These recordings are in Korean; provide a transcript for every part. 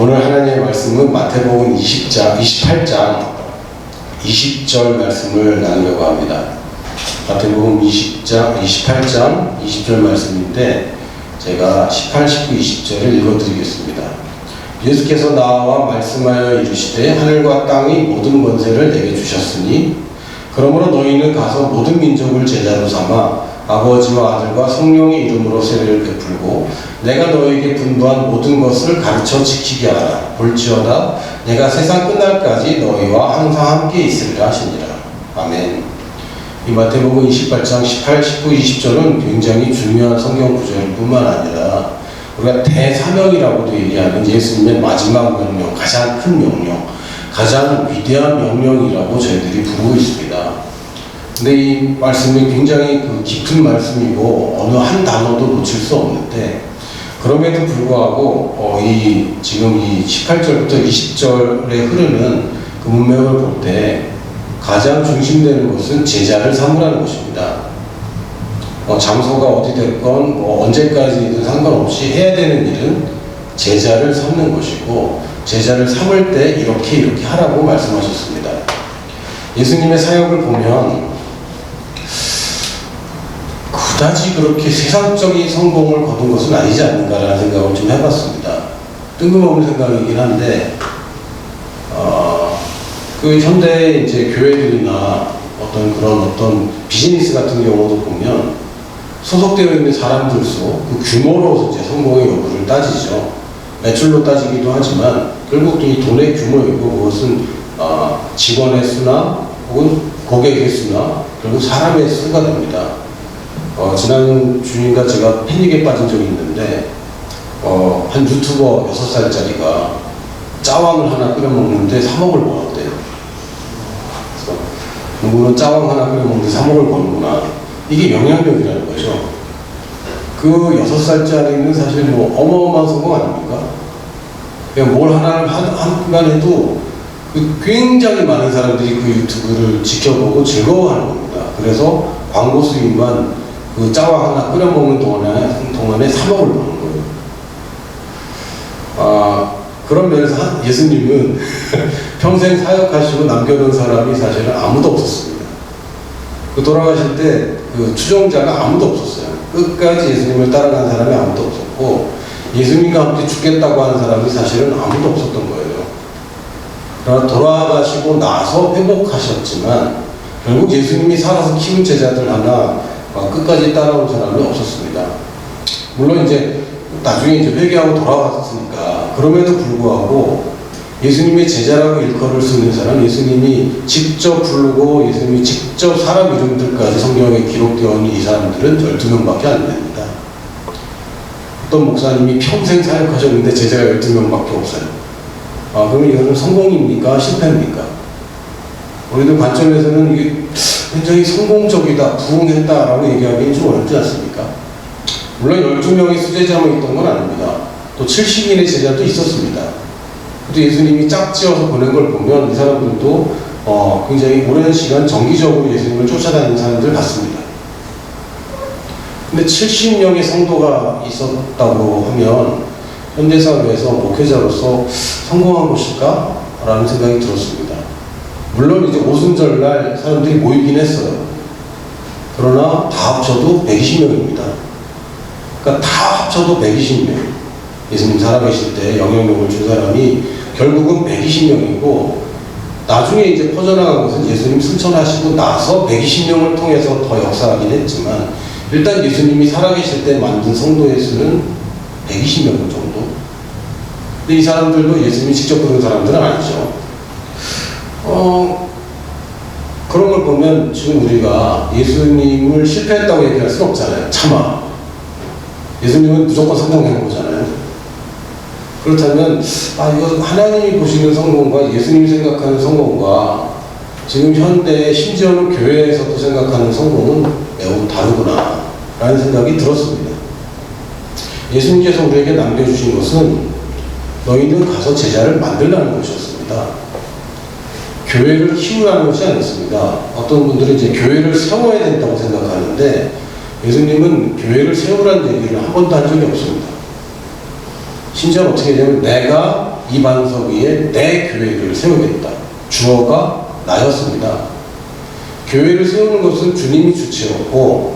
오늘 하나님의 말씀은 마태복음 28장 20절 말씀을 나누려고 합니다. 마태복음 28장 20절 말씀인데 제가 18, 19, 20절을 읽어드리겠습니다. 예수께서 나와 말씀하여 이르시되 하늘과 땅의 모든 권세를 내게 주셨으니 그러므로 너희는 가서 모든 민족을 제자로 삼아 아버지와 아들과 성령의 이름으로 세례를 베풀고 내가 너희에게 분부한 모든 것을 가르쳐 지키게 하라. 볼지어다 내가 세상 끝날까지 너희와 항상 함께 있으리라 하시니라. 아멘. 이 마태복음 28장 18, 19, 20절은 굉장히 중요한 성경 구절일 뿐만 아니라 우리가 대사명이라고도 얘기하는 예수님의 마지막 명령, 가장 큰 명령, 가장 위대한 명령이라고 저희들이 부르고 있습니다. 근데 이 말씀이 굉장히 깊은 말씀이고 어느 한 단어도 놓칠 수 없는데 그럼에도 불구하고 지금 이 18절부터 20절에 흐르는 그 문맥을 볼 때 가장 중심되는 것은 제자를 삼으라는 것입니다. 장소가 어디 됐건 언제까지든 상관없이 해야 되는 일은 제자를 삼는 것이고 제자를 삼을 때 이렇게 하라고 말씀하셨습니다. 예수님의 사역을 보면 그다지 그렇게 세상적인 성공을 거둔 것은 아니지 않는가라는 생각을 좀 해봤습니다. 뜬금없는 생각이긴 한데 그 현대 이제 교회들이나 어떤 비즈니스 같은 경우도 보면 소속되어 있는 사람들 수 그 규모로 이제 성공의 여부를 따지죠. 매출로 따지기도 하지만 결국 이 돈의 규모이고 그것은 직원의 수나 혹은 고객의 수나 그리고 사람의 수가 됩니다. 지난 주인과 제가 패닉에 빠진 적이 있는데 한 유튜버 6살짜리가 짜왕을 하나 끓여 먹는데 3억을 벌었대요. 그래서 누구는 짜왕 하나 끓여 먹는데 3억을 버는구나. 이게 영향력이라는 거죠. 그 6살짜리는 사실 어마어마한 성공 아닙니까? 그냥 뭘 하나를 한순간 해도 굉장히 많은 사람들이 그 유튜브를 지켜보고 즐거워하는 겁니다. 그래서 광고 수익만 그 짜왕 하나 끓여 먹는 동안에 3억을 버는 거예요. 그런 면에서 예수님은 평생 사역하시고 남겨놓은 사람이 사실은 아무도 없었습니다. 그 돌아가실 때 그 추종자가 아무도 없었어요. 끝까지 예수님을 따라간 사람이 아무도 없었고 예수님과 함께 죽겠다고 하는 사람이 사실은 아무도 없었던 거예요. 그러나 돌아가시고 나서 회복하셨지만 결국 예수님이 살아서 키운 제자들 하나 끝까지 따라온 사람이 없었습니다. 물론 이제 나중에 회개하고 돌아왔으니까 그럼에도 불구하고 예수님의 제자라고 일컬을 수 있는 사람, 예수님이 직접 부르고 예수님이 직접 사람 이름들까지 성경에 기록되어 있는 이 사람들은 12명밖에 안 됩니다. 어떤 목사님이 평생 사역하셨는데 제자가 12명밖에 없어요. 그러면 이거는 성공입니까? 실패입니까? 우리들 관점에서는 이게 굉장히 성공적이다, 부흥했다라고 얘기하기는 좀 어렵지 않습니까? 물론 12명의 수제자만 있던 건 아닙니다. 또 70인의 제자도 있었습니다. 또 예수님이 짝지어서 보낸 걸 보면 이 사람들도 굉장히 오랜 시간 정기적으로 예수님을 쫓아다니는 사람들 같습니다. 근데 70명의 성도가 있었다고 하면 현대사회에서 목회자로서 성공한 것일까? 라는 생각이 들었습니다. 물론 이제 오순절날 사람들이 모이긴 했어요. 그러나 다 합쳐도 120명입니다. 그러니까 다 합쳐도 120명. 예수님 살아계실 때 영향력을 준 사람이 결국은 120명이고 나중에 이제 퍼져나간 것은 예수님 승천하시고 나서 120명을 통해서 더 역사하긴 했지만 일단 예수님이 살아계실 때 만든 성도의 수는 120명 정도. 근데 이 사람들도 예수님이 직접 부른 사람들은 아니죠. 그런 걸 보면 지금 우리가 예수님을 실패했다고 얘기할 수는 없잖아요. 차마. 예수님은 무조건 성공한 거잖아요. 그렇다면 이거 하나님이 보시는 성공과 예수님이 생각하는 성공과 지금 현대 심지어는 교회에서도 생각하는 성공은 매우 다르구나 라는 생각이 들었습니다. 예수님께서 우리에게 남겨주신 것은 너희는 가서 제자를 만들라는 것이었습니다. 교회를 키우라는 것이 아니었습니다. 어떤 분들은 이제 교회를 세워야 된다고 생각하는데 예수님은 교회를 세우라는 얘기를 한 번도 한 적이 없습니다. 심지어 어떻게 되냐면 내가 이 반석 위에 내 교회를 세우겠다. 주어가 나였습니다. 교회를 세우는 것은 주님이 주체였고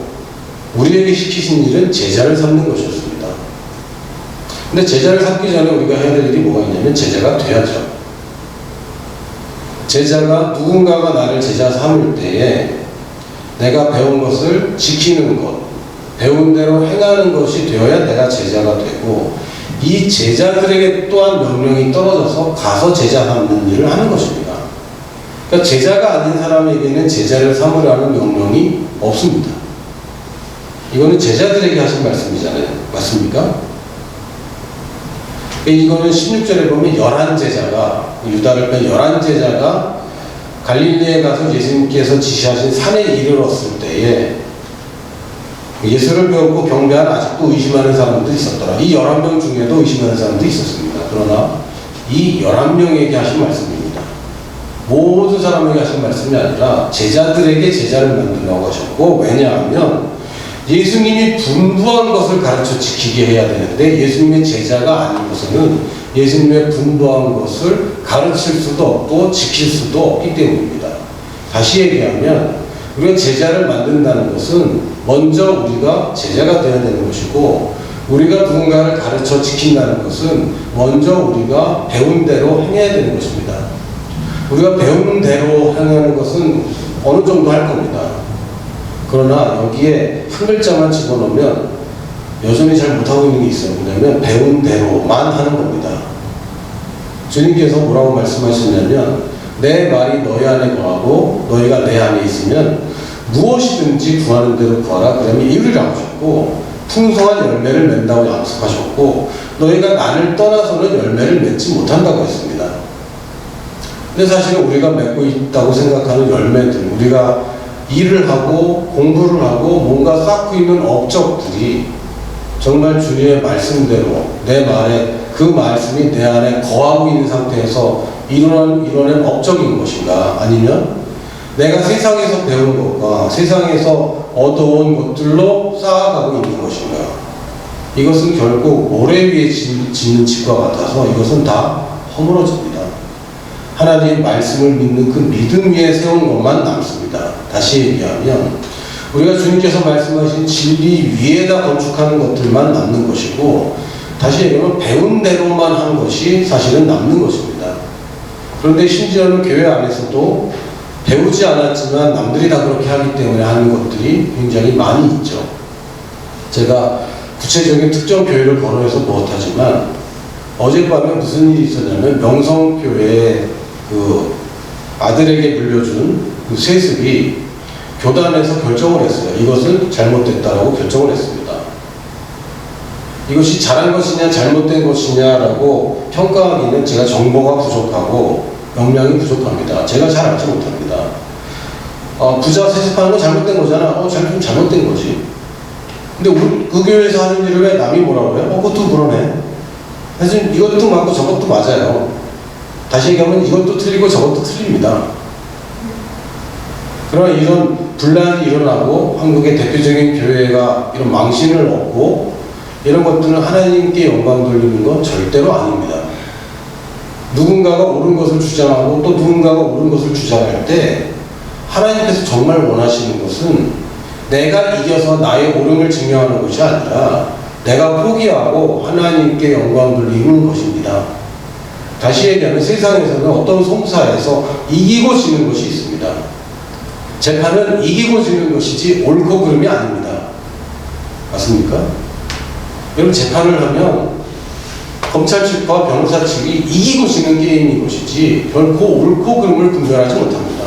우리에게 시키신 일은 제자를 삼는 것이었습니다. 근데 제자를 삼기 전에 우리가 해야 될 일이 뭐가 있냐면 제자가 돼야죠. 제자가 누군가가 나를 제자 삼을 때에 내가 배운 것을 지키는 것, 배운 대로 행하는 것이 되어야 내가 제자가 되고 이 제자들에게 또한 명령이 떨어져서 가서 제자 삼는 일을 하는 것입니다. 그러니까 제자가 아닌 사람에게는 제자를 삼으라는 명령이 없습니다. 이거는 제자들에게 하신 말씀이잖아요. 맞습니까? 이거는 16절에 보면 11제자가 유다를 뺀 11제자가 갈릴리에 가서 예수님께서 지시하신 산에 이르렀을 때에 예수를 배웠고 경배한 아직도 의심하는 사람도 있었더라. 이 11명 중에도 의심하는 사람도 있었습니다. 그러나 이 11명에게 하신 말씀입니다. 모든 사람에게 하신 말씀이 아니라 제자들에게 제자를 만들라고 하셨고, 왜냐하면 예수님이 분부한 것을 가르쳐 지키게 해야 되는데 예수님의 제자가 아닌 것은 예수님의 분부한 것을 가르칠 수도 없고 지킬 수도 없기 때문입니다. 다시 얘기하면 우리가 제자를 만든다는 것은 먼저 우리가 제자가 되어야 되는 것이고, 우리가 누군가를 가르쳐 지킨다는 것은 먼저 우리가 배운 대로 행해야 되는 것입니다. 우리가 배운 대로 행하는 것은 어느 정도 할 겁니다. 그러나 여기에 한 글자만 집어넣으면 여전히 잘 못하고 있는 게 있어요. 뭐냐면 배운 대로만 하는 겁니다. 주님께서 뭐라고 말씀하셨냐면 내 말이 너희 안에 거하고 너희가 내 안에 있으면 무엇이든지 구하는 대로 구하라. 그러면 이루리라고 하셨고 풍성한 열매를 맺는다고 약속하셨고 너희가 나를 떠나서는 열매를 맺지 못한다고 했습니다. 근데 사실은 우리가 맺고 있다고 생각하는 열매들, 우리가 일을 하고 공부를 하고 뭔가 쌓고 있는 업적들이 정말 주님의 말씀대로 내 말에 그 말씀이 내 안에 거하고 있는 상태에서 이뤄낸 업적인 것인가, 아니면 내가 세상에서 배운 것과 세상에서 얻어온 것들로 쌓아가고 있는 것인가. 이것은 결국 모래 위에 짓는 집과 같아서 이것은 다 허물어집니다. 하나님의 말씀을 믿는 그 믿음 위에 세운 것만 남습니다. 다시 얘기하면 우리가 주님께서 말씀하신 진리 위에다 건축하는 것들만 남는 것이고, 다시 얘기하면 배운 대로만 한 것이 사실은 남는 것입니다. 그런데 심지어는 교회 안에서도 배우지 않았지만 남들이 다 그렇게 하기 때문에 하는 것들이 굉장히 많이 있죠. 제가 구체적인 특정 교회를 거론해서 못하지만 어젯밤에 무슨 일이 있었냐면 명성교회에 그 아들에게 물려준 그 세습이 교단에서 결정을 했어요. 이것은 잘못됐다라고 결정을 했습니다. 이것이 잘한 것이냐 잘못된 것이냐라고 평가하기는 제가 정보가 부족하고 역량이 부족합니다. 제가 잘 알지 못합니다. 부자 세습하는 거 잘못된 거잖아. 잘못된 거지. 근데 우리 그 교회에서 하는 일을 왜 남이 뭐라고 해요? 그것도 그러네. 사실 이것도 맞고 저것도 맞아요. 다시 얘기하면 이것도 틀리고 저것도 틀립니다. 그러나 이런 분란이 일어나고 한국의 대표적인 교회가 이런 망신을 얻고 이런 것들은 하나님께 영광 돌리는 건 절대로 아닙니다. 누군가가 옳은 것을 주장하고 또 누군가가 옳은 것을 주장할 때 하나님께서 정말 원하시는 것은 내가 이겨서 나의 옳음을 증명하는 것이 아니라 내가 포기하고 하나님께 영광 돌리는 것입니다. 다시 얘기하면 세상에서는 어떤 송사에서 이기고 지는 것이 있습니다. 재판은 이기고 지는 것이지 옳고 그름이 아닙니다. 맞습니까? 여러분, 재판을 하면 검찰 측과 변호사 측이 이기고 지는 게임인 것이지 결코 옳고 그름을 분별하지 못합니다.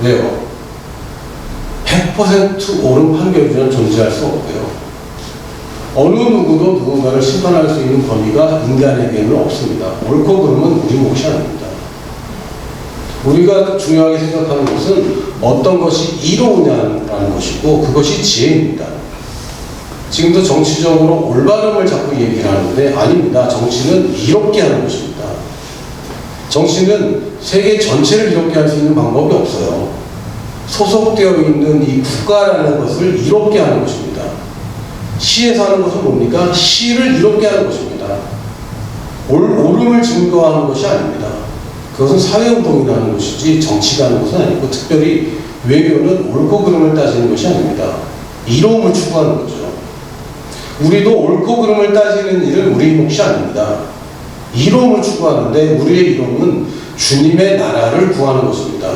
왜요? 100% 옳은 판결은 존재할 수 없고요. 어느 누구도 누군가를 심판할 수 있는 권위가 인간에게는 없습니다. 옳고 그름은 우리 몫이 아닙니다. 우리가 중요하게 생각하는 것은 어떤 것이 이로우냐는 것이고 그것이 지혜입니다. 지금도 정치적으로 올바름을 자꾸 얘기를 하는데 아닙니다. 정치는 이롭게 하는 것입니다. 정치는 세계 전체를 이롭게 할 수 있는 방법이 없어요. 소속되어 있는 이 국가라는 것을 이롭게 하는 것입니다. 시에서 하는 것은 뭡니까? 시를 이롭게 하는 것입니다. 옳음을 증거하는 것이 아닙니다. 그것은 사회운동이나 하는 것이지 정치가 하는 것은 아니고, 특별히 외교는 옳고 그름을 따지는 것이 아닙니다. 이로움을 추구하는 거죠. 우리도 옳고 그름을 따지는 일은 우리 몫이 아닙니다. 이로움을 추구하는데, 우리의 이로움은 주님의 나라를 구하는 것입니다.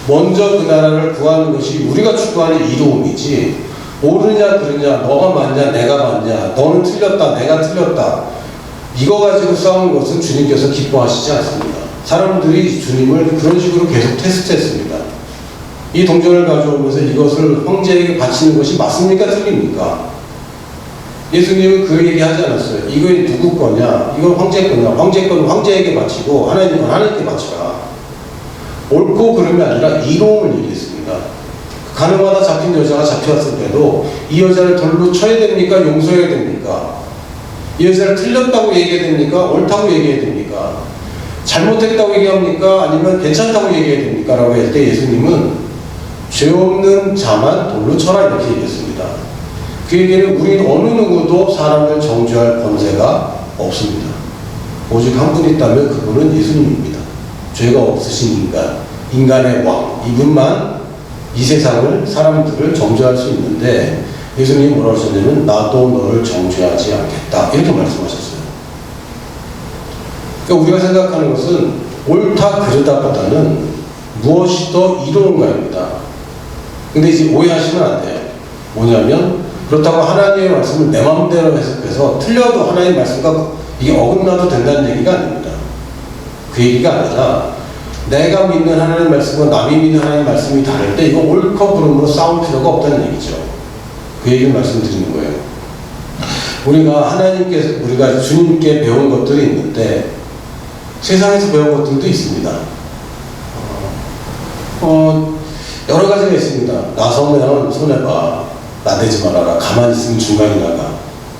먼저 그 나라를 구하는 것이 우리가 추구하는 이로움이지, 옳으냐 그르냐, 너가 맞냐 내가 맞냐, 너는 틀렸다 내가 틀렸다, 이거 가지고 싸우는 것은 주님께서 기뻐하시지 않습니다. 사람들이 주님을 그런 식으로 계속 테스트했습니다. 이 동전을 가져오면서 이것을 황제에게 바치는 것이 맞습니까 틀립니까? 예수님은 그 얘기 하지 않았어요. 이거 누구 거냐, 이건 황제 거냐, 황제 거는 황제에게 바치고 하나님 건 하나님께 바치라. 옳고 그름이 아니라 이로움을 얘기했습니다. 가늠하다 잡힌 여자가 잡혀왔을 때도 이 여자를 돌로 쳐야 됩니까? 용서해야 됩니까? 이 여자를 틀렸다고 얘기해야 됩니까? 옳다고 얘기해야 됩니까? 잘못했다고 얘기합니까? 아니면 괜찮다고 얘기해야 됩니까? 라고 할 때 예수님은 죄 없는 자만 돌로 쳐라 이렇게 얘기했습니다. 그 얘기는 우리는 어느 누구도 사람을 정죄할 권세가 없습니다. 오직 한 분 있다면 그분은 예수님입니다. 죄가 없으신 인간, 인간의 왕, 이분만 이 세상을, 사람들을 정죄할 수 있는데, 예수님이 뭐라고 하셨냐면 나도 너를 정죄하지 않겠다 이렇게 말씀하셨어요. 그러니까 우리가 생각하는 것은 옳다 그르다 보다는 무엇이 더 이로운가입니다. 근데 이제 오해하시면 안 돼요. 뭐냐면, 그렇다고 하나님의 말씀을 내 마음대로 해석해서 틀려도 하나님의 말씀과 이게 어긋나도 된다는 얘기가 아닙니다. 그 얘기가 아니라, 내가 믿는 하나님의 말씀과 남이 믿는 하나님의 말씀이 다를 때 이거 옳고 그름으로 싸울 필요가 없다는 얘기죠. 그 얘기를 말씀드리는 거예요. 우리가 주님께 배운 것들이 있는데, 세상에서 배운 것들도 있습니다. 여러 가지가 있습니다. 나서면 손해봐, 나대지 말아라, 가만히 있으면 중간이 나가,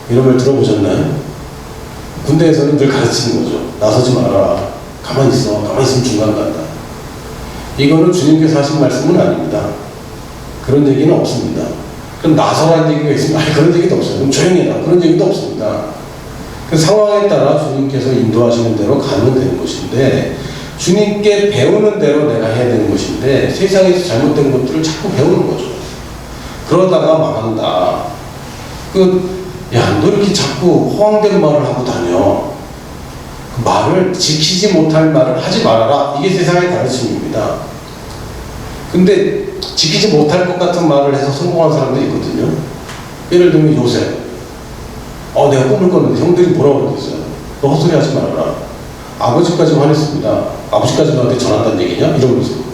이런 말 들어보셨나요? 군대에서는 늘 가르치는 거죠. 나서지 말아라, 가만히 있어, 가만히 있으면 중간 간다. 이거는 주님께서 하신 말씀은 아닙니다. 그런 얘기는 없습니다. 그럼 나서라는 얘기가 있으면 그런 얘기도 없어요. 그럼 조용히 해라, 그런 얘기도 없습니다. 그 상황에 따라 주님께서 인도하시는 대로 가면 되는 것인데, 주님께 배우는 대로 내가 해야 되는 것인데, 세상에서 잘못된 것들을 자꾸 배우는 거죠. 그러다가 망한다. 야, 너 이렇게 자꾸 허황된 말을 하고 다녀. 그 말을, 지키지 못할 말을 하지 말아라. 이게 세상의 가르침입니다. 근데 지키지 못할 것 같은 말을 해서 성공한 사람들이 있거든요. 예를 들면 요셉. 내가 꿈을 꿨는데 형들이 뭐라고 그러겠어요? 너 헛소리 하지 말아라. 아버지까지 화냈습니다. 아버지까지 너한테 전한다는 얘기냐? 이러면서.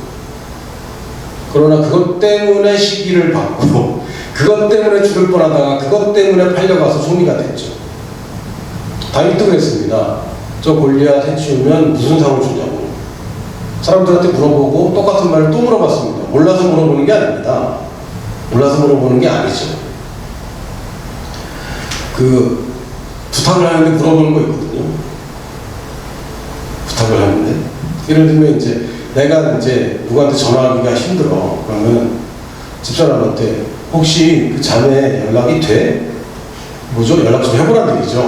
그러나 그것 때문에 시기를 받고, 그것 때문에 죽을 뻔하다가 그것 때문에 팔려가서 총리가 됐죠. 다윗도 그랬습니다. 저 골리앗 해치우면 무슨 상을 주냐고. 사람들한테 물어보고 똑같은 말을 또 물어봤습니다. 몰라서 물어보는 게 아닙니다. 몰라서 물어보는 게 아니죠. 부탁을 하는데 물어보는 거 있거든요. 부탁을 하는데. 예를 들면 내가 누구한테 전화하기가 힘들어. 그러면 집사람한테 혹시 그 자네 연락이 돼? 뭐죠? 연락 좀 해보라는 얘기죠.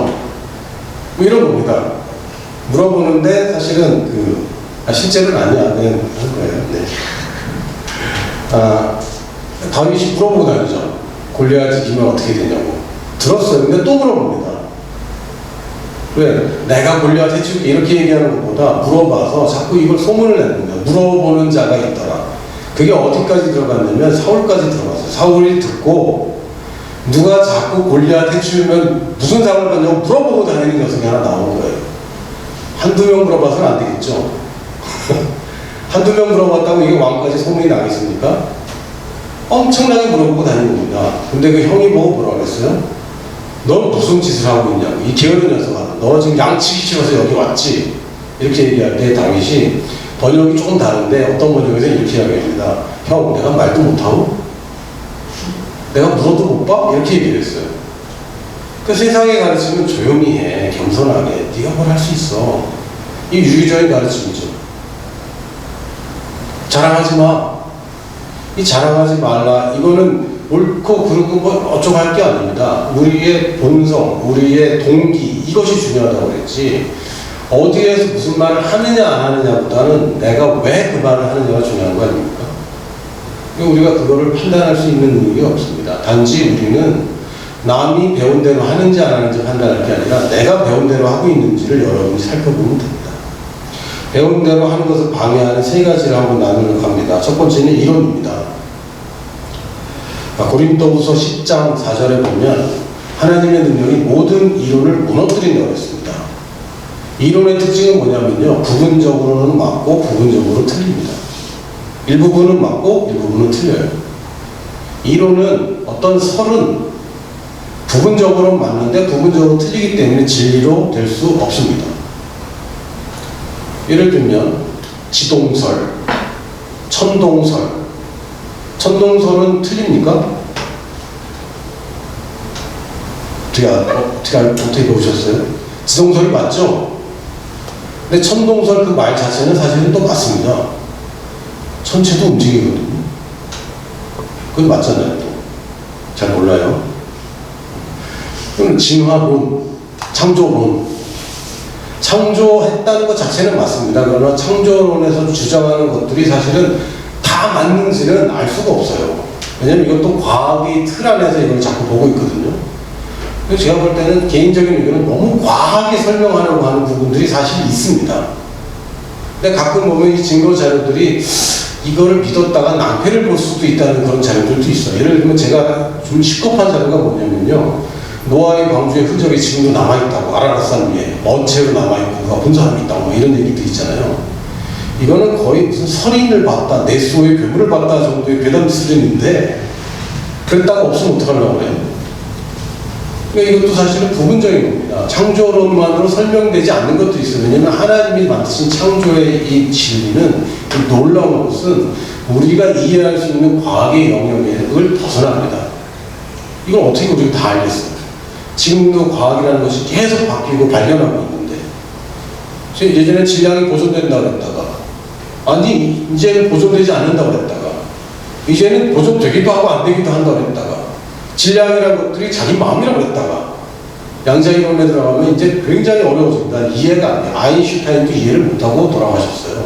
뭐 이런 겁니다. 물어보는데 사실은 실제로는 아니야. 그냥 하는 거예요. 네. 다윗이 물어보고 다니죠. 골리앗이 이기면 어떻게 되냐고. 들었어요. 근데 또 물어봅니다. 왜? 내가 골리앗 해줄게 이렇게 얘기하는 것보다 물어봐서 자꾸 이걸 소문을 내는 거예요. 물어보는 자가 있더라. 그게 어디까지 들어갔냐면 사울까지 들어갔어요. 사울이 듣고 누가 자꾸 골리앗 해주면 무슨 상을 받냐고 물어보고 다니는 녀석이 하나 나온 거예요. 한두 명 물어봐서는 안 되겠죠. 한두 명 물어봤다고 이게 왕까지 소문이 나겠습니까? 엄청나게 물어보고 다니는 겁니다. 근데 그 형이 보고 뭐라고 그랬어요? 넌 무슨 짓을 하고 있냐고. 이 게으른 녀석아, 너 지금 양치기 싫어서 여기 왔지? 이렇게 얘기할 때 다윗이, 번역이 조금 다른데 어떤 번역에서 이렇게 이야기합니다. 형, 내가 말도 못하고? 내가 물어도 못 봐? 이렇게 얘기를 했어요. 그 세상에 가르치면 조용히 해, 겸손하게. 네가 뭘 할 수 있어. 이 유기적인 가르침이죠. 자랑하지 마. 이 자랑하지 말라. 이거는 옳고 그르고 뭐 어쩌고 할 게 아닙니다. 우리의 본성, 우리의 동기, 이것이 중요하다고 그랬지. 어디에서 무슨 말을 하느냐 안 하느냐보다는 내가 왜 그 말을 하느냐가 중요한 거 아닙니까? 우리가 그거를 판단할 수 있는 능력이 없습니다. 단지 우리는 남이 배운 대로 하는지 안 하는지 판단할 게 아니라 내가 배운 대로 하고 있는지를 여러분이 살펴보면 됩니다. 배운 대로 하는 것을 방해하는 세 가지를 한번 나누려고 합니다. 첫 번째는 이론입니다. 고린도후서 10장 4절에 보면 하나님의 능력이 모든 이론을 무너뜨린다고 했습니다. 이론의 특징은 뭐냐면요, 부분적으로는 맞고 부분적으로 틀립니다. 일부분은 맞고 일부분은 틀려요. 이론은 어떤 설은 부분적으로 맞는데 부분적으로 틀리기 때문에 진리로 될 수 없습니다. 예를 들면 지동설, 천동설. 천동설은 틀립니까? 어떻게 보셨어요? 지동설이 맞죠? 근데 천동설 그 말 자체는 사실은 또 맞습니다. 천체도 움직이거든요. 그건 맞잖아요. 또. 잘 몰라요. 그럼 진화론, 창조론. 창조했다는 것 자체는 맞습니다. 그러나 창조론에서 주장하는 것들이 사실은 다 맞는지는 알 수가 없어요. 왜냐면 이것도 과학의 틀 안에서 이걸 자꾸 보고 있거든요. 그래서 제가 볼 때는 개인적인 의견은 너무 과하게 설명하려고 하는 부분들이 사실 있습니다. 근데 가끔 보면 이 증거 자료들이 이거를 믿었다가 낭패를 볼 수도 있다는 그런 자료들도 있어요. 예를 들면 제가 좀 시급한 자료가 뭐냐면요, 노아의 방주의 흔적이 지금도 남아있다고, 아라라산 위에 먼 채로 남아있고 누가 본 사람이 있다고 뭐 이런 얘기도 있잖아요. 이거는 거의 무슨 설인을 봤다, 네스호의 괴물을 봤다 정도의 괴담 수준인데 그랬다가 없으면 어떡하려고 그래요? 그러니까 이것도 사실은 부분적인 겁니다. 창조론만으로 설명되지 않는 것도 있어요. 왜냐하면 하나님이 만드신 창조의 이 진리는, 이 놀라운 것은 우리가 이해할 수 있는 과학의 영역을 벗어납니다. 이걸 어떻게 우리가 다 알겠어요? 지금도 과학이라는 것이 계속 바뀌고 발견하고 있는데, 예전에 질량이 보존된다고 했다가, 아니 이제는 보존되지 않는다고 했다가, 이제는 보존되기도 하고 안 되기도 한다고 했다가, 질량이라는 것들이 자기 마음이라고 했다가, 양자이론에 들어가면 이제 굉장히 어려워집니다. 이해가 안 돼요. 아인슈타인도 이해를 못하고 돌아가셨어요.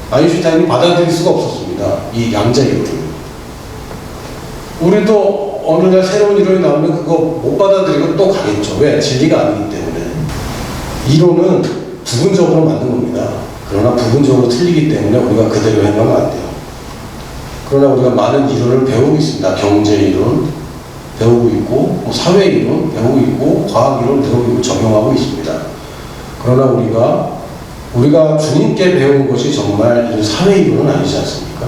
아인슈타인이 받아들일 수가 없었습니다. 이 양자이론을. 우리도 어느 날 새로운 이론이 나오면 그거 못 받아들이고 또 가겠죠. 왜? 진리가 아니기 때문에. 이론은 부분적으로 맞는 겁니다. 그러나 부분적으로 틀리기 때문에 우리가 그대로 행하면 안 돼요. 그러나 우리가 많은 이론을 배우고 있습니다. 경제이론 배우고 있고, 사회이론 배우고 있고, 과학이론 배우고 있고, 적용하고 있습니다. 그러나 우리가 주님께 배운 것이 정말 사회이론은 아니지 않습니까?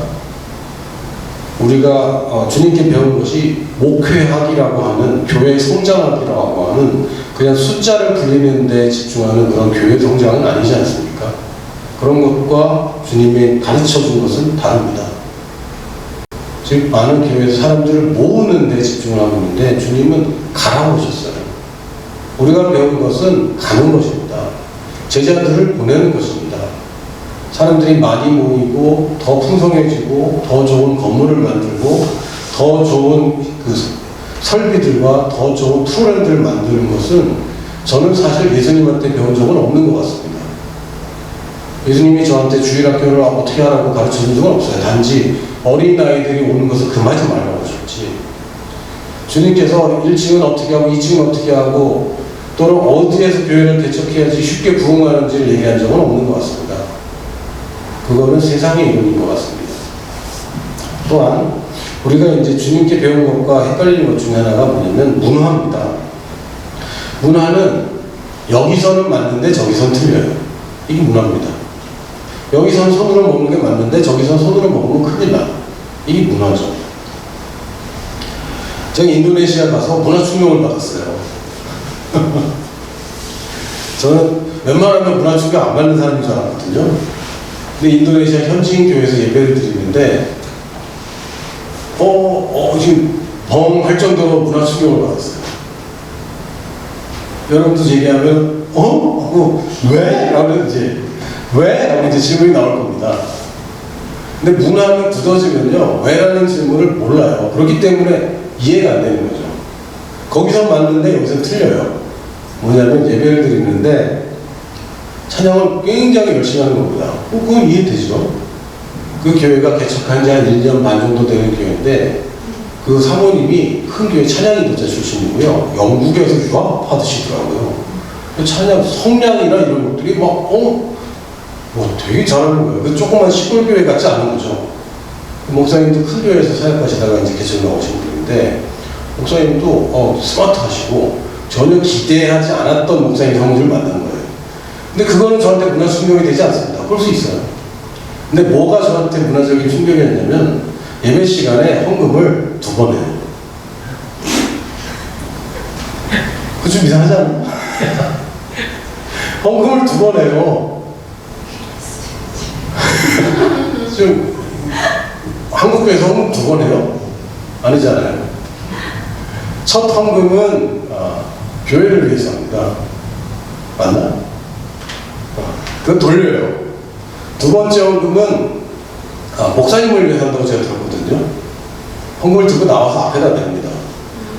우리가 주님께 배운 것이 목회학이라고 하는, 교회 성장학이라고 하는 그냥 숫자를 불리는 데 집중하는 그런 교회 성장은 아니지 않습니까? 그런 것과 주님이 가르쳐 준 것은 다릅니다. 즉 많은 교회에서 사람들을 모으는 데 집중을 하고 있는데 주님은 가라고 하셨어요. 우리가 배운 것은 가는 것입니다. 제자들을 보내는 것입니다. 사람들이 많이 모이고 더 풍성해지고 더 좋은 건물을 만들고 더 좋은 그 설비들과 더 좋은 프로그램들을 만드는 것은 저는 사실 예수님한테 배운 적은 없는 것 같습니다. 예수님이 저한테 주일학교를 어떻게 하라고 가르쳐 준 적은 없어요. 단지 어린아이들이 오는 것을 금하지 말라고 하셨지. 주님께서 1층은 어떻게 하고 2층은 어떻게 하고 또는 어디에서 교회를 개척해야지 쉽게 부흥하는지를 얘기한 적은 없는 것 같습니다. 그거는 세상의 이론인 것 같습니다. 또한 우리가 이제 주님께 배운 것과 헷갈리는 것 중에 하나가 뭐냐면 문화입니다. 문화는 여기서는 맞는데 저기서는 틀려요. 이게 문화입니다. 여기서는 손으로 먹는 게 맞는데 저기서는 손으로 먹으면 큰일 나. 이게 문화죠. 제가 인도네시아 가서 문화 충격을 받았어요. 저는 웬만하면 문화 충격 안 받는 사람인 줄 알았거든요. 근데 인도네시아 현지인 교회에서 예배를 드리는데 지금 벙 할 정도로 문화 충격을 받았어요. 여러분도 얘기하면 하고 왜? 라고 왜? 라고 이제 질문이 나올 겁니다. 근데 문화는 굳어지면요, 왜라는 질문을 몰라요. 그렇기 때문에 이해가 안 되는 거죠. 거기서 맞는데 여기서 틀려요. 뭐냐면 예배를 드리는데 찬양을 굉장히 열심히 하는 겁니다. 그건 이해되죠? 그 교회가 개척한 지 한 1년 반 정도 되는 교회인데 그 사모님이 큰 교회 찬양인도자 출신이고요. 영국에서 유학하듯이더라고요. 찬양 성량이나 이런 것들이 뭐 되게 잘하는 거예요. 그 조그만 시골 교회 같지 않은 거죠. 목사님도 큰 교회에서 사역하시다가 이제 개척 나오신 분인데 목사님도 스마트하시고 전혀 기대하지 않았던 목사님 성질을 만난 거예요. 근데 그거는 저한테 문화 충격이 되지 않습니다. 그럴 수 있어요. 근데 뭐가 저한테 문화적인 충격이었냐면 예배 시간에 헌금을 2번 해요. 그거 좀 이상하지 않아? 헌금을 2번 해요. 좀 한국교회에서 헌금 2번 해요? 아니잖아요. 첫 헌금은 교회를 위해서 합니다. 맞나? 그건 돌려요. 2번째 헌금은 목사님을 위해서 한다고 제가 들었거든요. 헌금을 들고 나와서 앞에다 냅니다.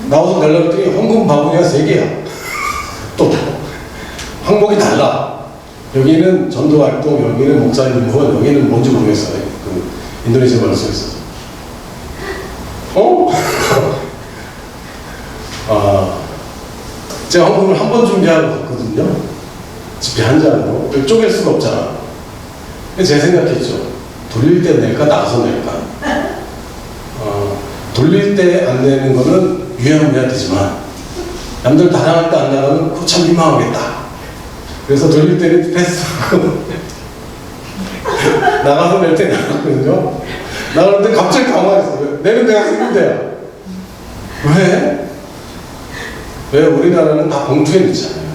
나와서 내려고 했더니 헌금 바구니가 3개야. 또 항목이 달라. 여기는 전도활동, 여기는 목사님 후원, 여기는 뭔지 모르겠어요. 그 인도네시아 말로 써있어서. 제가 헌금을 한 번 준비하고 갔거든요. 집회 한 장으로. 쪼갤 수가 없잖아. 제가 생각했죠. 돌릴 때 낼까, 나가서 낼까. 돌릴 때 안 내는 거는 유야무야 되지만, 남들 다 나갈 때 안 나가면 그거 참 민망하겠다. 그래서 돌릴 때는 패스하고, 나가서 낼 때 나갔거든요. 나가는데 갑자기 당황했어요. 내는 내가 쓰는데요. 왜 우리나라는 다 봉투에 넣잖아요.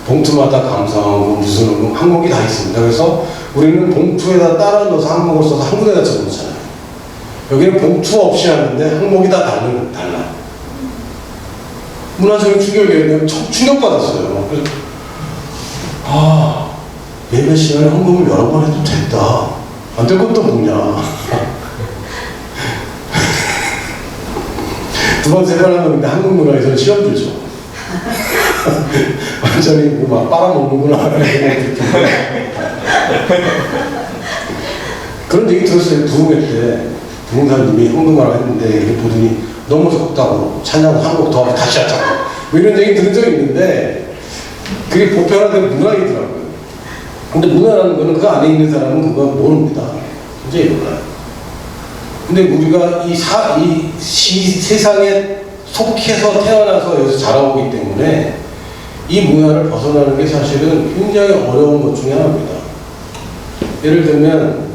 봉투마다 감사하고 무슨 항목이 다 있습니다. 그래서 우리는 봉투에다 따라 넣어서 항목을 써서 한 군데다 적어놓잖아요. 여기는 봉투 없이 하는데 항목이 다 달라. 문화적인 충격이에요. 충격받았어요. 그래서 예배 시간에 헌금을 여러 번 해도 됐다. 안 될 것도 뭐냐. 2번, 3번 하는데 한국 문화에서는 시험 들죠. 완전히 막 빨아먹는구나. 그런 얘기 들었어요. 부흥회 때 부흥사님이 헌금하라 했는데 이렇게 보더니 너무 적다고 찬양 한 곡 더 하고 다시 하자고 뭐 이런 얘기 들은 적이 있는데 그게 보편화된 문화이더라고요. 근데 문화라는 거는 그 안에 있는 사람은 그거 모릅니다. 굉장히 몰라요. 근데 우리가 이 세상에 속해서 태어나서 여기서 자라오기 때문에 이 문화를 벗어나는 게 사실은 굉장히 어려운 것 중에 하나입니다. 예를 들면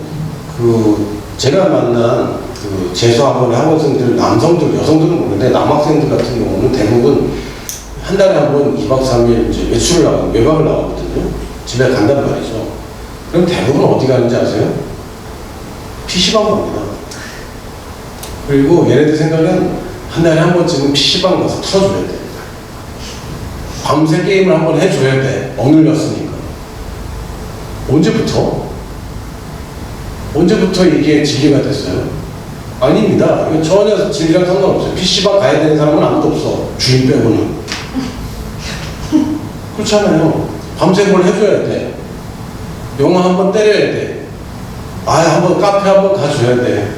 제가 만난 재수학원의 학원생들, 남성들, 여성들은 모르는데 남학생들 같은 경우는 대부분 한 달에 한 번 2박 3일 이제 외박을 나가거든요. 집에 간단 말이죠. 그럼 대부분 어디 가는지 아세요? PC방 갑니다. 그리고 얘네들 생각은 한 달에 한 번쯤은 PC방 가서 틀어줘야 돼. 밤새 게임을 한 번 해줘야 돼. 억눌렸으니까. 언제부터 이게 진리가 됐어요? 아닙니다. 이거 전혀 진리랑 상관없어요. PC방 가야 되는 사람은 아무도 없어. 주인 빼고는. 그렇잖아요. 밤새 뭘 해줘야 돼. 영화 한 번 때려야 돼. 한번 카페 한 번 가줘야 돼.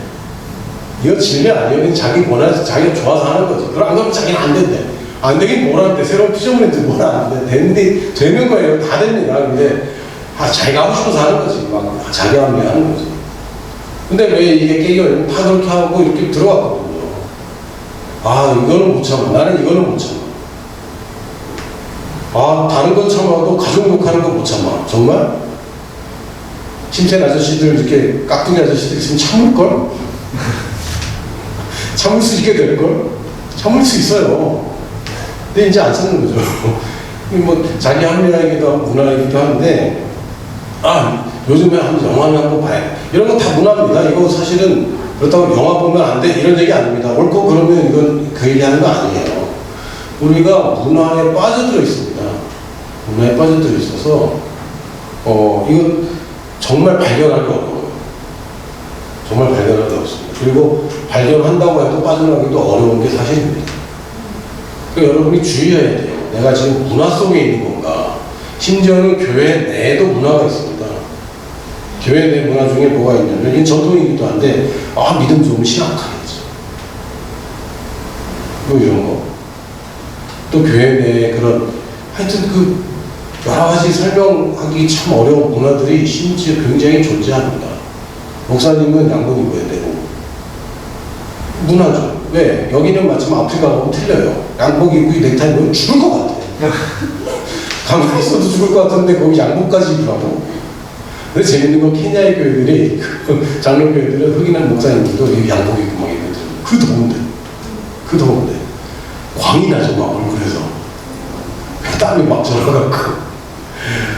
이거 진리 아니에요. 이건 자기 원해서 자기가 좋아서 하는 거지. 그럼 안 그러면 자기는 안 된대. 안 되긴 뭘 한대. 새로운 피조물인데 뭘 안 돼. 되는데 되는 거예요. 다 됩니다. 근데 자기가 하고 싶어서 하는 거지. 막 자기 합리화 하는 거지. 근데 왜 이게 깨겨요? 다 그렇게 하고 이렇게 들어갔거든요. 이거는 못 참아. 나는 이거는 못 참아. 다른 건 참아도 가족 욕하는 건 못 참아. 정말? 심센 아저씨들 이렇게 깍두기 아저씨들 있으면 참을걸? 참을 수 있게 될걸? 참을 수 있어요. 근데 이제 안 참는 거죠. 뭐 자기 합리화이기도 하고 문화이기도 한데 요즘에 영화는 한번 봐야 돼. 이런 거 다 문화입니다. 이거 사실은 그렇다고 영화 보면 안 돼 이런 얘기 아닙니다. 옳고 그러면 이건 그 얘기하는 거 아니에요. 우리가 문화에 빠져들어 있습니다. 문화에 빠져들어 있어서 이건 정말 발견하기 어려워요. 정말 발견하기 어렵습니다. 그리고 발견한다고 해도 빠져나가기도 어려운 게 사실입니다. 그러니까 여러분이 주의해야 돼요. 내가 지금 문화 속에 있는 건가? 심지어는 교회 내에도 문화가 있습니다. 교회 내 문화 중에 뭐가 있냐면, 이게 전통이기도 한데, 믿음 좋으면 신학하겠죠. 뭐 이런 거. 또 교회 내에 그런, 하여튼 여러 가지 설명하기 참 어려운 문화들이 심지어 굉장히 존재합니다. 목사님은 양복 입어야 되고. 문화죠. 왜? 여기는 마침 아프리카하고 틀려요. 양복 입고 넥타이 입으면 죽을 것 같아. 가만히 있어도 죽을 것 같은데 거기 양복까지 입으라고. 근데 재밌는 건 케냐의 교회들이, 장로교회들은 흑인한 목사님들도 여기 양복 입고 막 이러거든. 그 더운데. 광이 나죠, 막 얼굴에서. 땀이 막 절어갖고.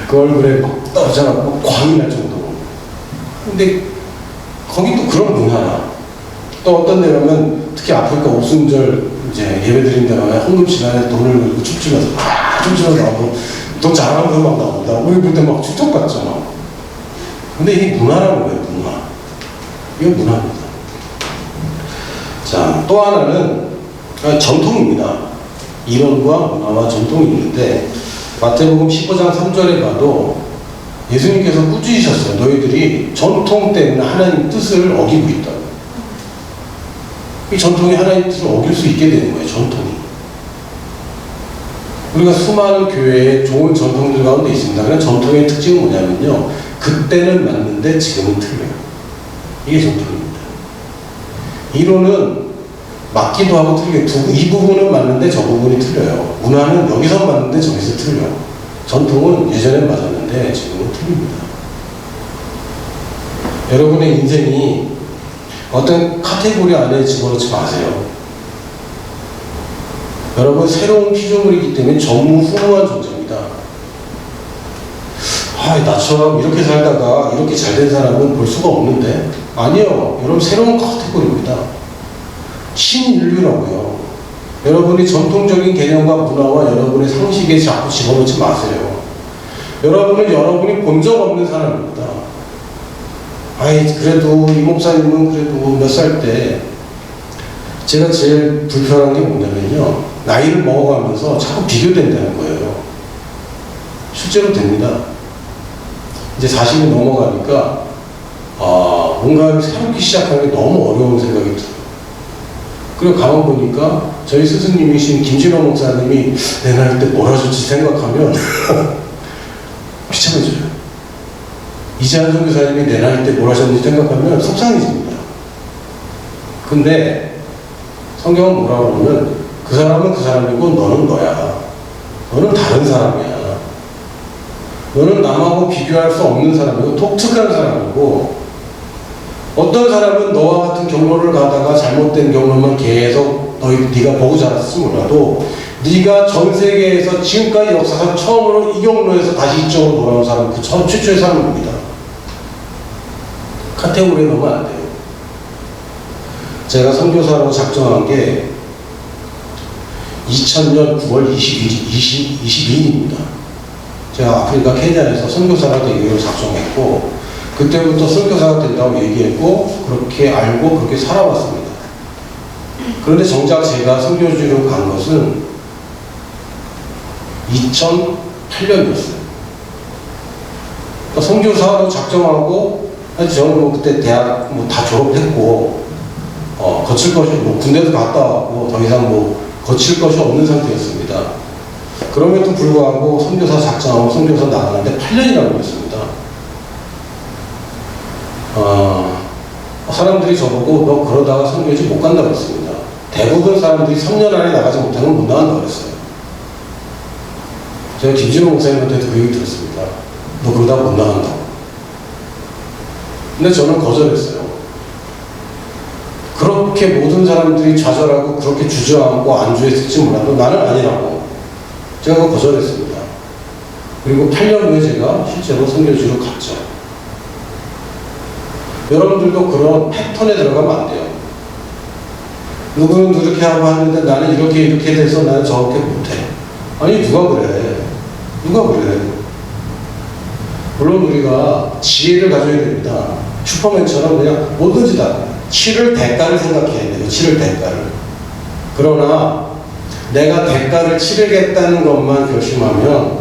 그 얼굴에 막 떨어져갖고 광이 날 정도로. 근데 거기 또 그런 문화라. 또 어떤 데라면 특히 아프리카 오순절 이제 예배 드린 데라면 헌금 시간에 돈을 들고 춤추면서 나오고 돈 잘하면서 막 나온다. 우리 볼 때 막 축적 같잖아. 근데 이게 문화라는 거예요, 문화. 이게 문화입니다. 자, 또 하나는 전통입니다. 이론과 문화와 전통이 있는데 마태복음 15장 3절에 가도 예수님께서 꾸짖으셨어요. 너희들이 전통 때문에 하나님 뜻을 어기고 있다. 이 전통이 하나님 뜻을 어길 수 있게 되는 거예요, 전통이. 우리가 수많은 교회에 좋은 전통들 가운데 있습니다. 그런 전통의 특징은 뭐냐면요. 그때는 맞는데 지금은 틀려요. 이게 전통입니다. 이론은 맞기도 하고 틀려요. 이 부분은 맞는데 저 부분이 틀려요. 문화는 여기서 맞는데 저기서 틀려요. 전통은 예전엔 맞았는데 지금은 틀립니다. 여러분의 인생이 어떤 카테고리 안에 집어넣지 마세요. 여러분 새로운 피조물이기 때문에 전무후무한 존재입니다. 나처럼 이렇게 살다가 이렇게 잘된 사람은 볼 수가 없는데 아니요. 여러분 새로운 카테고리입니다. 신인류라고요. 여러분이 전통적인 개념과 문화와 여러분의 상식에 자꾸 집어넣지 마세요. 여러분은 여러분이 본 적 없는 사람입니다. 그래도 이 목사님은 그래도 몇 살 때 제가 제일 불편한 게 뭐냐면요. 나이를 먹어가면서 자꾸 비교된다는 거예요. 실제로 됩니다. 이제 40이 넘어가니까 뭔가를 새롭게 시작하는 게 너무 어려운 생각이 들어요. 그리고 가만 보니까 저희 스승님이신 김진호 목사님이 내 나이 때 뭘 하셨지 생각하면 귀찮아져요. 이재한 선교사님이 내 나이 때 뭘 하셨는지 생각하면 속상해집니다. 근데 성경은 뭐라고 하면 그 사람은 그 사람이고 너는 너야. 너는 다른 사람이야. 너는 남하고 비교할 수 없는 사람이고 독특한 사람이고 어떤 사람은 너와 같은 경로를 가다가 잘못된 경로만 계속 네가 보고 자랐을지 몰라도 네가 전 세계에서 지금까지 역사상 처음으로 이 경로에서 다시 이쪽으로 돌아온 사람은 그 최초의 사람입니다. 카테고리에 넣으면 안 돼요. 제가 선교사로 작정한 게 2000년 9월 22일입니다. 제가 아프리카 케냐에서 선교사가 되기로 작정했고 그때부터 선교사가 된다고 얘기했고 그렇게 알고 그렇게 살아왔습니다. 그런데 정작 제가 선교지로 간 것은 2008년이었어요. 그러니까 선교사로 작정하고 저는 그때 대학 다 졸업했고 거칠 것이 군대도 갔다 왔고 더 이상 거칠 것이 없는 상태였습니다. 그럼에도 불구하고 선교사 작정하고 선교사 나가는데 8년이라고 했습니다. 사람들이 저보고 너 그러다가 선교지 못 간다고 했습니다. 대부분 사람들이 3년 안에 나가지 못하면 못 나간다고 그랬어요. 제가 김진호 목사님한테도 그 얘기 들었습니다. 너 그러다가 못 나간다고. 근데 저는 거절했어요. 그렇게 모든 사람들이 좌절하고 그렇게 주저앉고 안주했을지 몰라도 나는 아니라고. 제가 거절했습니다. 그리고 8년 후에 제가 실제로 선교지로 갔죠. 여러분들도 그런 패턴에 들어가면 안 돼요. 누구는 이렇게 하고 하는데 나는 이렇게 돼서 나는 저렇게 못해. 아니 누가 그래. 물론 우리가 지혜를 가져야 됩니다. 슈퍼맨처럼 그냥 뭐든지 다 치를 대가를 생각해야 돼요. 치를 대가를. 그러나 내가 대가를 치르겠다는 것만 결심하면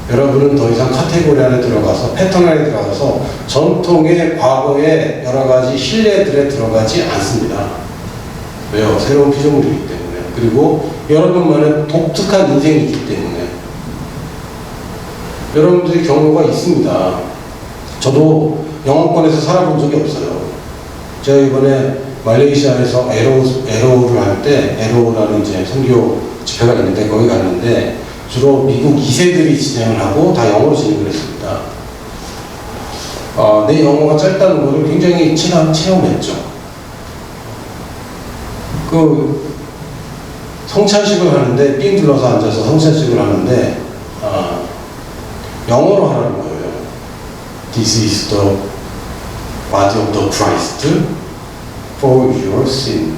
여러분은 더 이상 카테고리 안에 들어가서 패턴 안에 들어가서 전통의 과거의 여러 가지 신뢰들에 들어가지 않습니다. 왜요? 새로운 피조물이기 때문에. 그리고 여러분만의 독특한 인생이 있기 때문에. 여러분들이 경우가 있습니다. 저도 영어권에서 살아본 적이 없어요. 제가 이번에 말레이시아에서 에로우를 할 때, 에로우라는 이제 선교 집회가 있는데 거기 갔는데 주로 미국 2세들이 진행을 하고 다 영어로 진행을 했습니다. 내 영어가 짧다는 것을 굉장히 체험했죠. 그 성찬식을 하는데 삥 둘러서 앉아서 성찬식을 하는데 영어로 하라는 거예요. This is the body of the Christ for your sin.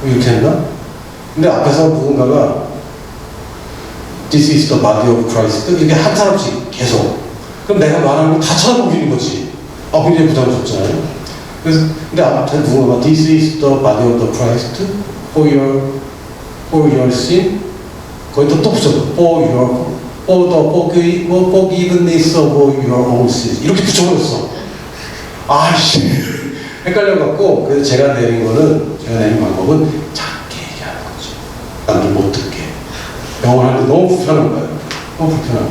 이렇게 했나? 근데 앞에서 누군가가 This is the body of Christ 이렇게 한 사람씩 계속. 그럼 내가 말하는 거 다 쳐다보기는 거지. 굉장히 부담스럽잖아요. 그래서 근데 앞에 누군가가 This is the body of the Christ for your sin. 거기다 또 붙여서 for the forgiveness of your own sins. 이렇게 붙여버렸어. 아이씨. 헷갈려갖고, 그래서 제가 내린 방법은 작게 얘기하는 거죠. 남들 못 듣게. 영어를 하는데 너무 불편한 거예요. 너무 불편한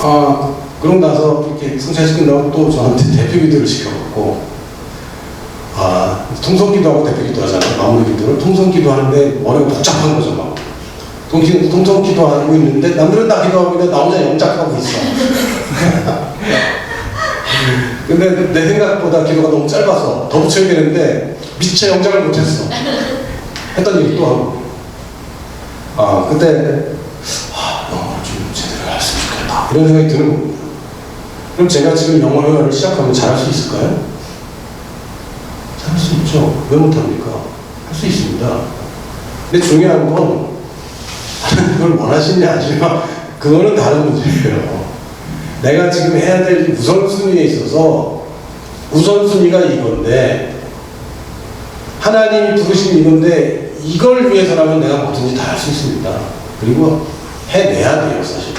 거예요. 그러고 나서 이렇게 성찬식 끝나고 또 저한테 대표 기도를 시켜갖고, 통성 기도하고 대표 기도 하잖아요. 마무리 기도를. 통성 기도 하는데 머리가 복잡한 거죠, 막. 통성 기도하고 있는데 남들은 다 기도하고 있는데 나 혼자 영작하고 있어. 근데 내 생각보다 기도가 너무 짧아서 더 붙여야 되는데 미처 영작을 못했어. 했던 얘기 또 하고. 그때 영어를 좀 제대로 했으면 좋겠다 이런 생각이 드는 겁니다. 그럼 제가 지금 영어 회화를 시작하면 잘할 수 있을까요? 잘할 수 있죠. 왜 못합니까? 할 수 있습니다. 근데 중요한 건 그걸 원하시냐 아니냐 그거는 다른 문제예요. 내가 지금 해야 될 우선순위에 있어서 우선순위가 이건데 하나님이 부르신 이건데 이걸 위해서라면 내가 뭐든지 다 할 수 있습니다. 그리고 해내야 돼요, 사실.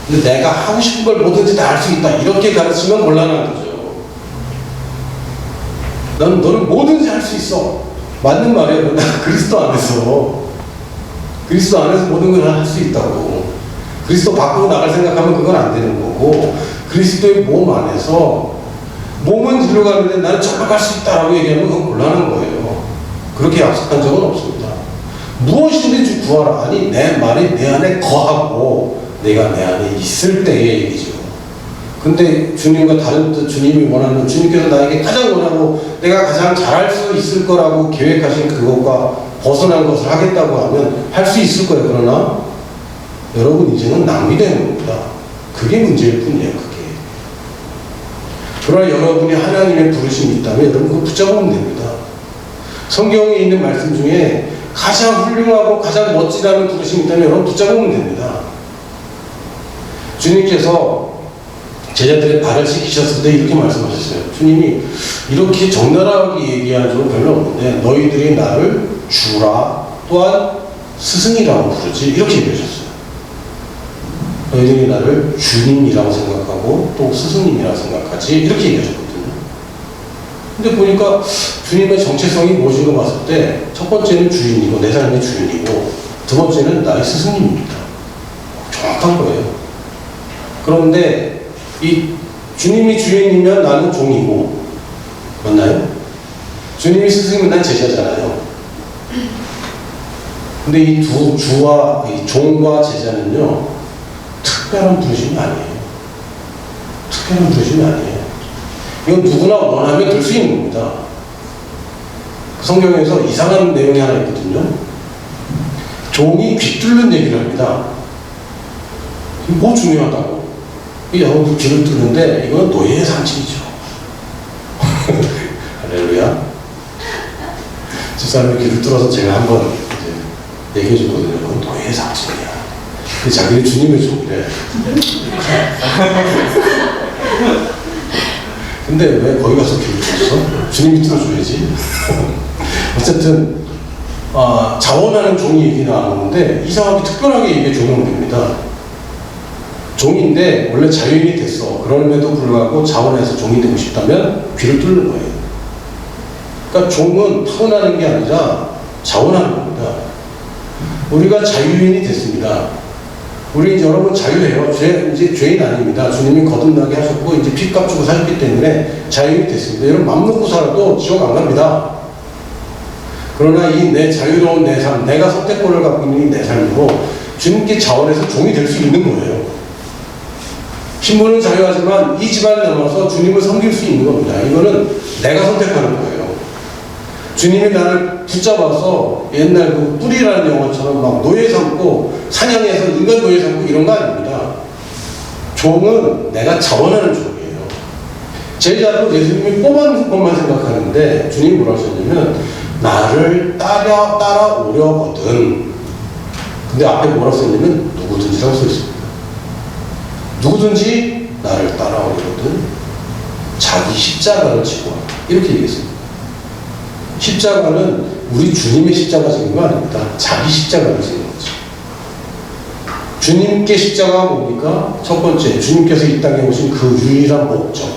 근데 내가 하고 싶은 걸 뭐든지 다 할 수 있다 이렇게 가르치면 곤란한 거죠. 너는 뭐든지 할 수 있어. 맞는 말이에요. 나 그리스도 안에서 모든 걸 할 수 있다고. 그리스도 밖으로 나갈 생각하면 그건 안 되는 거고, 그리스도의 몸 안에서 몸은 뒤로 가는데 나는 정말 갈 수 있다라고 얘기하면 그건 곤란한 거예요. 그렇게 약속한 적은 없습니다. 무엇이든지 구하라. 아니, 내 말이 내 안에 거하고 내가 내 안에 있을 때의 얘기죠. 근데 주님과 다른 뜻, 주님이 원하는, 주님께서 나에게 가장 원하고 내가 가장 잘할 수 있을 거라고 계획하신 그것과 벗어난 것을 하겠다고 하면 할 수 있을 거예요. 그러나 여러분 인생은 낭비되는 겁니다. 그게 문제일 뿐이에요. 그게. 그러나 여러분이 하나님의 부르심이 있다면 여러분 그거 붙잡으면 됩니다. 성경에 있는 말씀 중에 가장 훌륭하고 가장 멋지다는 부르심이 있다면 여러분 붙잡으면 됩니다. 주님께서 제자들의 발을 씻기셨을 때 이렇게 말씀하셨어요. 주님이 이렇게 적나라하게 얘기한 적은 별로 없는데 너희들이 나를 주라 또한 스승이라고 부르지 이렇게 얘기하셨어요. 너희들이 나를 주님이라고 생각하고 또 스승님이라고 생각하지 이렇게 얘기하셨거든요. 근데 보니까 주님의 정체성이 무엇인가 봤을 때 첫 번째는 주인이고 내 삶의 주인이고 두 번째는 나의 스승님입니다. 정확한 거예요. 그런데 이 주님이 주인이면 나는 종이고 맞나요? 주님이 스승이면 난 제자잖아요. 근데 이 두 주와 이 종과 제자는요 특별한 부르심이 아니에요. 특별한 부르심이 아니에요. 이건 누구나 원하면 될 수 있는 겁니다. 성경에서 이상한 내용이 하나 있거든요. 종이 귀 뚫는 얘기를 합니다. 뭐 중요하다고. 이 여러분들 귀를 뚫는데 이건 노예의 상징이죠. 할렐루야. 집사람이 귀를 뚫어서 제가 한번 얘기해 줬거든요. 그건 노예의 상징이야. 자기는 주님의 종이래. 근데 왜 거기 가서 귀를 뚫었어? 주님이 뚫어줘야지. 어쨌든 자원하는 종이 얘기 나오는데 이상하게 특별하게 이게 적용됩니다. 종인데 원래 자유인이 됐어. 그럼에도 불구하고 자원해서 종이 되고 싶다면 귀를 뚫는 거예요. 그러니까 종은 타고나는 게 아니라 자원하는 겁니다. 우리가 자유인이 됐습니다. 우리 이제 여러분 자유해요. 이제 죄인 아닙니다. 주님이 거듭나게 하셨고 이제 핏값 주고 사셨기 때문에 자유인이 됐습니다. 여러분 맘 놓고 살아도 지옥 안 갑니다. 그러나 이 내 자유로운 내 삶, 내가 선택권을 갖고 있는 이 내 삶으로 주님께 자원해서 종이 될 수 있는 거예요. 신분은 자유하지만 이 집안을 넘어서 주님을 섬길 수 있는 겁니다. 이거는 내가 선택하는 거예요. 주님이 나를 붙잡아서 옛날 그 뿔이라는 영화처럼 막 노예 삼고 사냥해서 인간 노예 삼고 이런 거 아닙니다. 종은 내가 자원하는 종이에요. 제자도 예수님이 뽑아놓은 것만 생각하는데 주님이 뭐라 하셨냐면 나를 따라오려거든. 근데 앞에 뭐라 썼냐면 누구든지라고 써 있습니다. 누구든지 나를 따라오려거든 자기 십자가를 지고 와라. 이렇게 얘기했습니다. 십자가는 우리 주님의 십자가 지는 거 아닙니다. 자기 십자가를 지는 거죠. 주님께 십자가가 뭡니까? 첫 번째, 주님께서 이 땅에 오신 그 유일한 목적.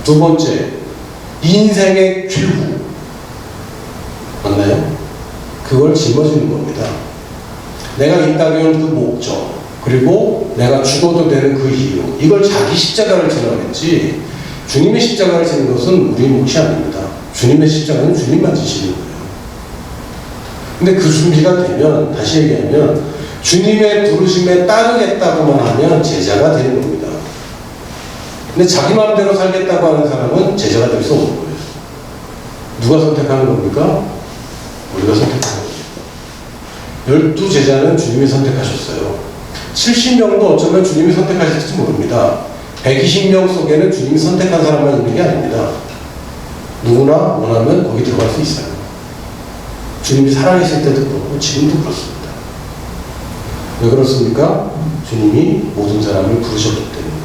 두 번째, 인생의 필구. 맞나요? 그걸 짊어지는 겁니다. 내가 이 땅에 온 그 목적, 그리고 내가 죽어도 되는 그 이유, 이걸 자기 십자가를 지나겠지, 주님의 십자가를 지는 것은 우리 몫이 아닙니다. 주님의 십자가는 주님만 지시는 거예요. 근데 그 준비가 되면, 다시 얘기하면, 주님의 부르심에 따르겠다고만 하면 제자가 되는 겁니다. 근데 자기 마음대로 살겠다고 하는 사람은 제자가 될 수 없는 거예요. 누가 선택하는 겁니까? 우리가 선택하는 거예요. 12제자는 주님이 선택하셨어요. 70명도 어쩌면 주님이 선택하실지 모릅니다. 120명 속에는 주님이 선택한 사람만 있는 게 아닙니다. 누구나 원하면 거기 들어갈 수 있어요. 주님이 살아계실 때도 그렇고 지금도 그렇습니다. 왜 그렇습니까? 주님이 모든 사람을 부르셨기 때문에.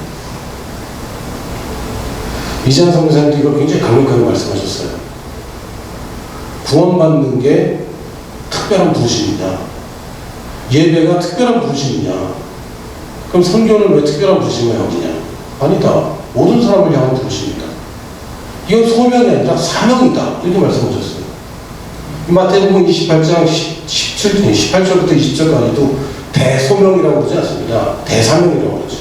이재한 선교사님도 이걸 굉장히 강력하게 말씀하셨어요. 구원받는 게 특별한 부르심이냐, 예배가 특별한 부르심이냐, 그럼 선교는 왜 특별한 부르심을 하느냐? 아니다. 모든 사람을 향한 부르심이다. 이건 소명이 아니라 사명이다. 이렇게 말씀하셨어요. 마태복음 28장 18절부터 20절까지도 대소명이라고 그러지 않습니다. 대사명이라고 그러지.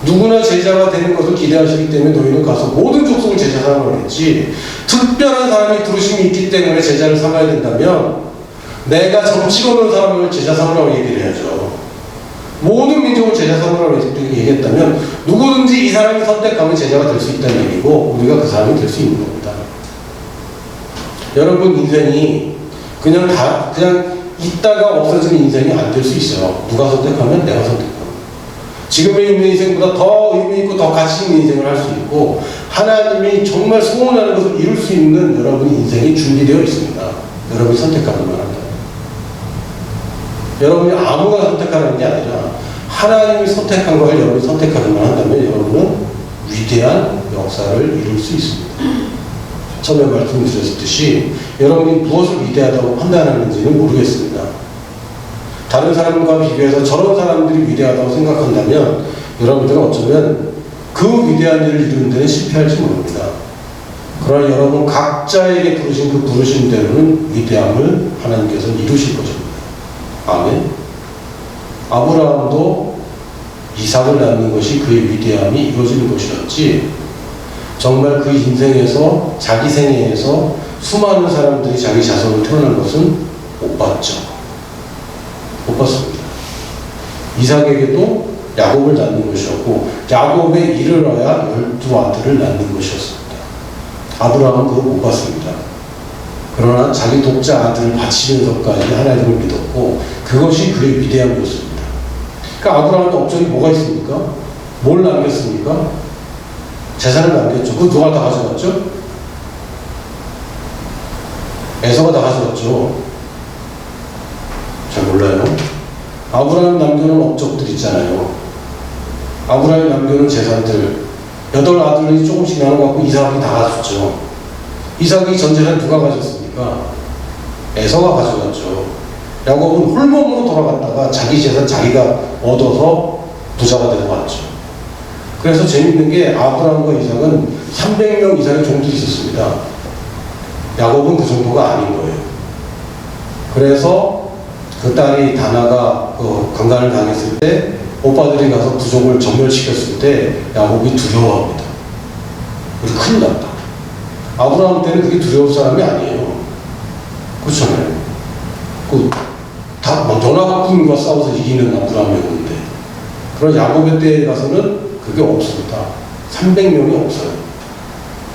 누구나 제자가 되는 것을 기대하시기 때문에 너희는 가서 모든 족속을 제자 삼으라 했지, 특별한 사람이 부르심이 있기 때문에 제자를 삼아야 된다면 내가 점치고 오는 사람을 제자 삼으라고 얘기를 해야죠. 모든 민족을 제자 삼으라고 얘기했다면 누구든지 이 사람이 선택하면 제자가 될 수 있다는 얘기고 우리가 그 사람이 될 수 있는 겁니다. 여러분 인생이 그냥 있다가 없어지는 인생이 안 될 수 있어요. 누가 선택하면 내가 선택하면. 지금에 있는 인생보다 더 의미 있고 더 가치 있는 인생을 할 수 있고 하나님이 정말 소원하는 것을 이룰 수 있는 여러분의 인생이 준비되어 있습니다. 여러분이 선택하기만 한다면. 여러분이 아무나 선택하는 게 아니라 하나님이 선택한 걸 여러분이 선택하기만 한다면 여러분은 위대한 역사를 이룰 수 있습니다. 처음에 말씀드렸듯이 여러분이 무엇을 위대하다고 판단하는지는 모르겠습니다. 다른 사람과 비교해서 저런 사람들이 위대하다고 생각한다면 여러분들은 어쩌면 그 위대한 일을 이루는 데는 실패할지 모릅니다. 그러나 여러분 각자에게 부르신 그 부르심대로는 위대함을 하나님께서 이루실 것입니다. 아멘. 아브라함도 이삭을 낳는 것이 그의 위대함이 이루어지는 것이었지, 정말 그 인생에서 자기 생애에서 수많은 사람들이 자기 자손을 태어난 것은 못 봤죠. 못 봤습니다. 이삭에게도 야곱을 낳는 것이었고 야곱에 이르러야 12아들을 낳는 것이었습니다. 아브라함은 그걸 못 봤습니다. 그러나 자기 독자 아들을 바치면서까지 하나님을 믿었고 그것이 그의 위대함이었습니다. 그러니까 아브라함한테 업적이 뭐가 있습니까? 뭘 남겼습니까? 재산을 남겼죠. 그거 누가 다 가져갔죠? 에서가 다 가져갔죠. 잘 몰라요. 아브라함이 남겨놓은 업적들 있잖아요. 아브라함이 남겨놓은 재산들 8아들이 조금씩 나눠갖고 이삭이 다 가졌죠. 이삭이 전 재산 누가 가졌습니까? 했습니까? 에서가 가져갔죠. 야곱은 홀몸으로 돌아갔다가 자기 재산 자기가 얻어서 부자가 되고 왔죠. 그래서 재밌는 게 아브라함과 이삭은 300명 이상의 종들이 있었습니다. 야곱은 그 정도가 아닌 거예요. 그래서 그 딸이 다나가 강간을 당했을 때 오빠들이 가서 부족을 전멸시켰을 때 야곱이 두려워합니다. 큰일 났다. 아브라함 때는 그게 두려울 사람이 아니에요. 그렇잖아요. 다 전화군과 싸워서 이기는 아브라함이었는데, 그런 야곱의 때에 가서는 그게 없습니다. 300명이 없어요.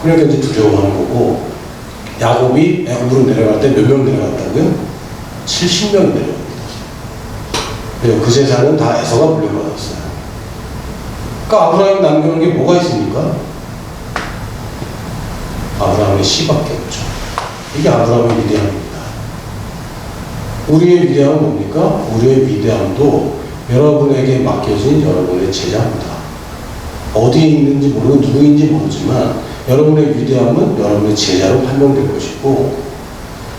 그러니까 이제 두려워하는 거고, 야곱이 애굽으로 내려갈 때 몇 명 내려갔다고요? 70명이 내려갑니다. 그 재산은 다 에서가 물려받았어요. 그러니까 아브라함이 남겨놓은 게 뭐가 있습니까? 아브라함의 씨밖에 없죠. 이게 아브라함의 위대함입니다. 우리의 위대함은 뭡니까? 우리의 위대함도 여러분에게 맡겨진 여러분의 제자입니다. 어디에 있는지 모르고 누구인지 모르지만 여러분의 위대함은 여러분의 제자로 판명될 것이고,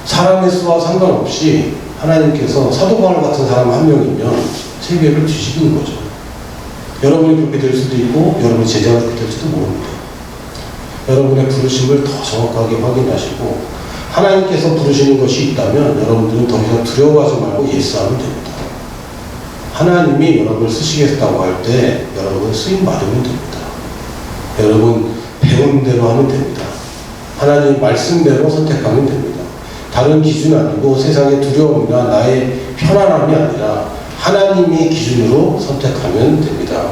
사람의 수와 상관없이 하나님께서 사도 바울 같은 사람 한 명이면 세계를 뒤집는 거죠. 여러분이 그렇게 될 수도 있고 여러분의 제자가 그렇게 될지도 모릅니다. 여러분의 부르심을 더 정확하게 확인하시고, 하나님께서 부르시는 것이 있다면 여러분들은 더 이상 두려워하지 말고 예스하면 됩니다. 하나님이 여러분을 쓰시겠다고 할 때 여러분 쓰임 받으면 됩니다. 여러분 배운 대로 하면 됩니다. 하나님 말씀대로 선택하면 됩니다. 다른 기준 아니고 세상의 두려움이나 나의 편안함이 아니라 하나님이 기준으로 선택하면 됩니다.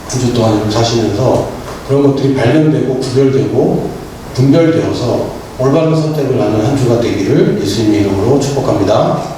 한 주 동안 사시면서 그런 것들이 발견되고 구별되고 분별되어서 올바른 선택을 하는 한 주가 되기를 예수님의 이름으로 축복합니다.